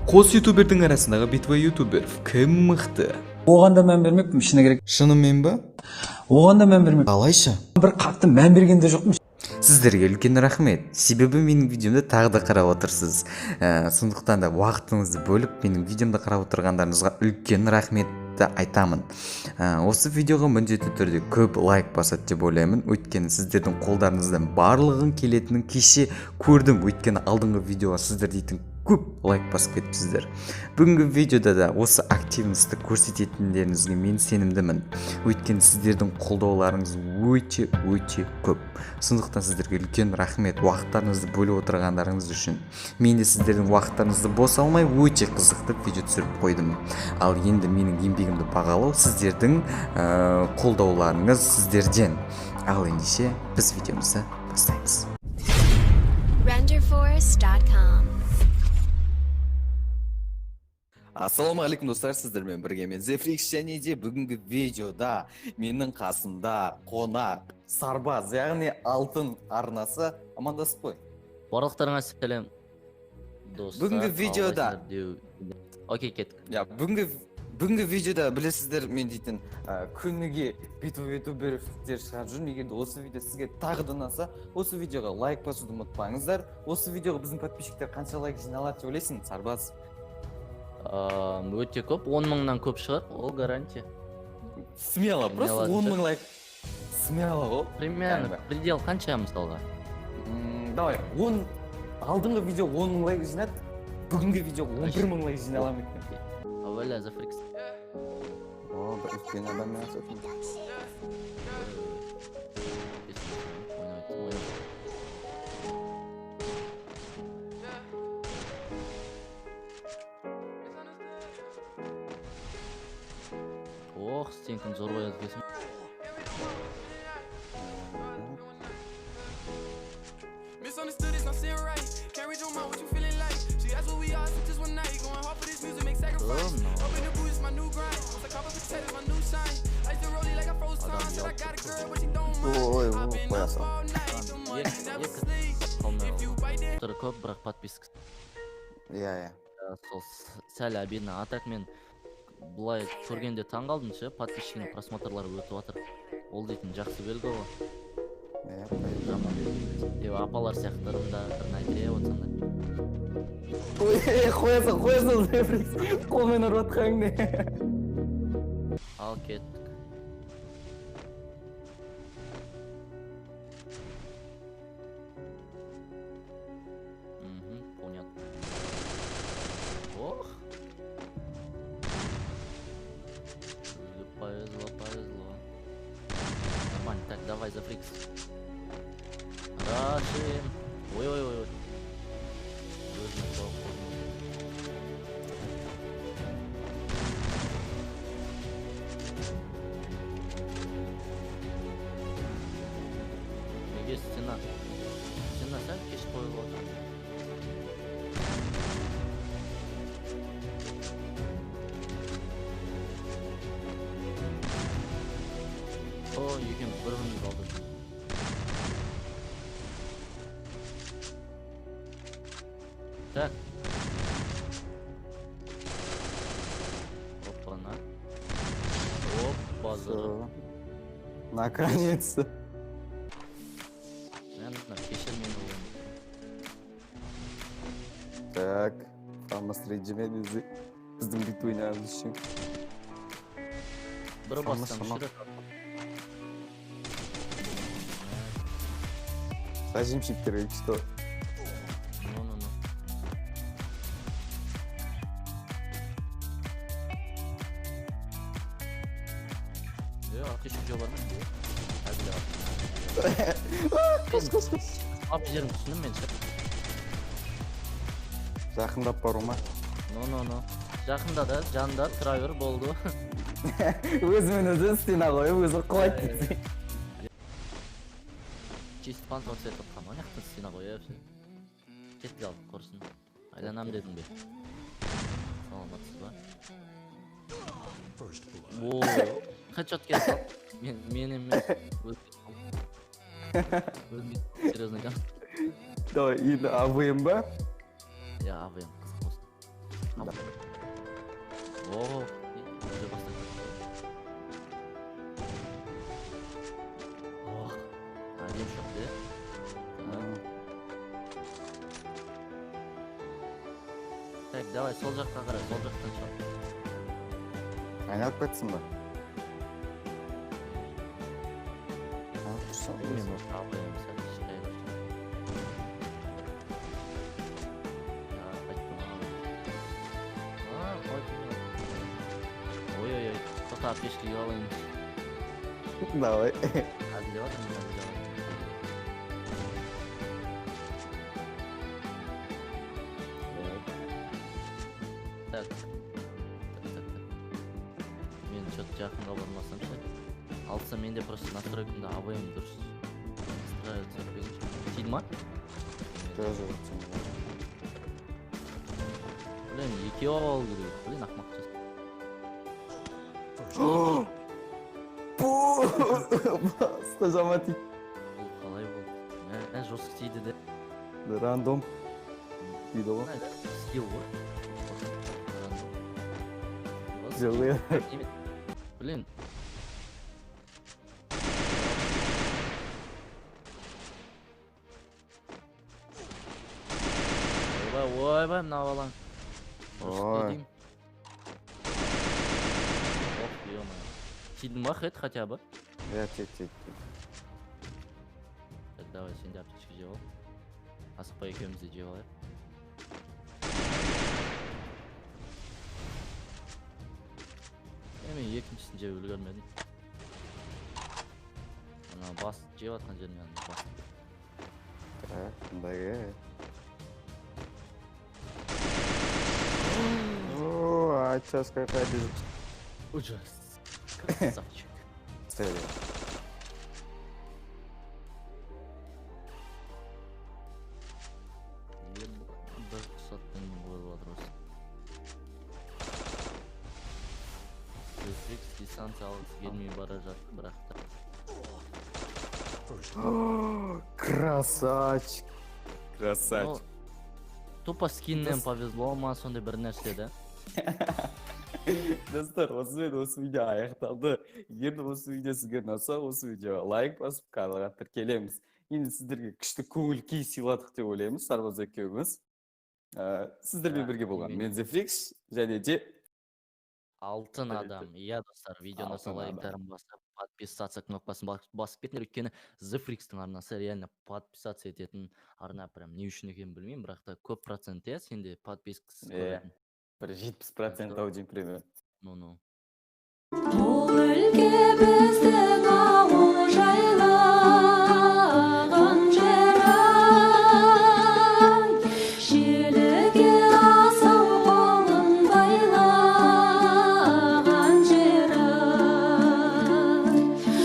Қос ютубердің арасындағы битва ютубер кім мықты? Оған да мән бермеппін, шыны керек. Шынымен ба? Оған да мән бермеппін. Қалайша? Бір қатты мән берген де жоқпын. Сіздерге үлкен рахмет. Себебі менің видеомды тағы да қарап отырсыз. Сондықтан да уақытыңызды бөліп менің видеомды қарап отырғандарыңызға үлкен рахметті айтамын. Осы видеоға міндетті түрде көп лайк басады деп ойлаймын. Өйткені сіздердің қолдарыңыздан барлығын келетінін кеше көрдім. Өйткені алдыңғы видеоға сіздер дейтін көп лайк басып кетіпсіздер. Бүгінгі видеода да осы активностьті көрсететіндеріңізге мен сенімдімін. Өйткені сіздердің қолдауларыңыз өте көп. Сондықтан сіздерге үлкен рахмет уақыттарыңызды бөліп отырғандарыңыз үшін. Мен де сіздердің уақыттарыңызды бос алмай өте қызықты видео түсіріп қойдым. Ал енді менің еңбегімді бағалау сіздердің қолдауларыңыз сіздерден. Ал ендеше біз видеомызды бастаймыз. renderforest.com Ассалаумағалейкум достар, сіздермен бірге мен Зефрикс, және де бүгінгі видеода менің қасымда қонақ Сарбаз, яғни алтын арнасы. Амандасып қой. Барлықтарыңа сәлем достар. Бүгінгі видеода окей, кеттік. Бүгінгі видеода білесіздер, мен дейтін күніге ютуберлер шығарып жүр. Неге де осы видео сізге тағы да ұнаса, осы видеоға лайк басуды ұмытпаңыздар. Осы видеоға біздің подписчиктер қанша лайк жиналады деп ойлайсың, Сарбаз? Өте көп, 10 мыңнан көп шығар, ол гарантия. Смело, просто 10 мың лайк. Смело ғой. Примерно, предел қанша мысалға? Давай, алдыңғы видео 10 мың лайк жинады, бүгінгі видео 11 мың лайк жиналамын екен. Аваля, Зефрикс. О, бір үлкен адаммен асатын. Ох, сенкін зор бояды кесім. Misunderstood, it's not sitting right. Can't read your mind, what you feeling like? She asked what we are, so just one night. Going hard for this music, make sacrifice. Open the boots, my new grind. Once I cop up potatoes, my new shine. I used to roll it like I froze time. Said I got a girl, but she don't mind. I've been up all night, the money never sleep. If you bite it. Түрі көп, бірақ подписка. Иә. Сол сәл обидно. А так мен бұлай көргенде таң қалдым ше, подписчиктің просмотрлары өтіп жатыр. Ол дейтін жақсы белгі ғой. Деп апалар сияқтырым да найдыре отсаңдар. Қойсың, Зефрикс, қолмен ұрып атқаң не? Ал кеттік. Понятно. Ох! Повезло. Нормально, так, давай, Зефрикс. Рашим. Ой. Неге стена? Стена сәл кеш қойылып отыр. О, екен бір-біріміз алды. Так. Опа-на. Опа, здорово. Наконец-то. Кешір мені ол. Так, алмастырайын жемедіңізді. Біздің бит ойнағымыз үшін. Бір бастан шыры. Зажимщиктер, или что? Ну. Ateş ucu var mı? Hadi Қос. Ап жерін түсіндім мен ше. Жақындап бару ма? Ну. Жақында да, жанында тұра бер болды. Өзімен өзі стена қойып, өзі құлайды десең. Чист пант отсет отқан, о неқтен стена қойып. Кетті алып қорсын. Айланам дедің бе. Саламатсыз ба? Ооо, хедшот келді. Мен емес. Серьезно ган. Давай, енді АВМ ба? Я АВМ қызық болсын. О, уже бастап кетті. Ох, әдем шықты. Так, давай сол жаққа қара, сол жақтан шыға. Айналып кетсін ба? Айналып тұрсам Мен абайым сәл шықай көрші. Ой-ой-ой, тота пешкеге алайын. Давай. Әзілдеп жатырмын, әзілдеп жатырмын. Так. Мен что-то жақынға бармасам ше. Алса менде просто настройкамда абайым дұрыс. Настраиваться етпейінше. Тиді ма? Тоже өтсін. Блин, екеу алу керек. Блин, ақымақ жасым. Баста жаман тиді. Бұл қалай болды? Жорстық тиді де. Рандом. Тиді ғой. Скилл ғой. Жылы. Блин. Ойбай, мына балаң. Ой. Ох, ё-моё. Тидің ба хэт хотя бы? Я тек. Так, давай сен де аптечка жеп ал. Асықпай екеуміз де жеп алайық. Мен екіншісін жеп үлгермедім. Ана бас жеп атқан жеріне бас. Так, мындай. А сейчас какая без... Ужас. Красавчик. Цели. Бір саттың болып жатыр осы. Рефлекс дистанция алғысы келмей бара жатыр, бірақ та. Красавчик. Ну, тупо скиннен повезло ма, сондай бір нәрсе да. Достар, осы видео аяқталды. Егер осы видео сізге ұнаса, осы видеоға лайк басып, каналға тіркелеміз. Енді сіздерге күшті көңіл күй сыйладық деп ойлаймыз, Сарбаз екеуміз. Сіздермен бірге болған мен Зефрикс және де Алтын адам. Иә, достар, видеоны Алтын лайктарын басып, подписаться кнопкасын басып кетіңдер, өйткені Зефрикстің арнасы реально подписаться ететін арна, прям не үшін екенін білмеймін, бірақ та көп процент иә, сенде подпискасыз көретін. бір 70% аудиен пример. Ну-ну. All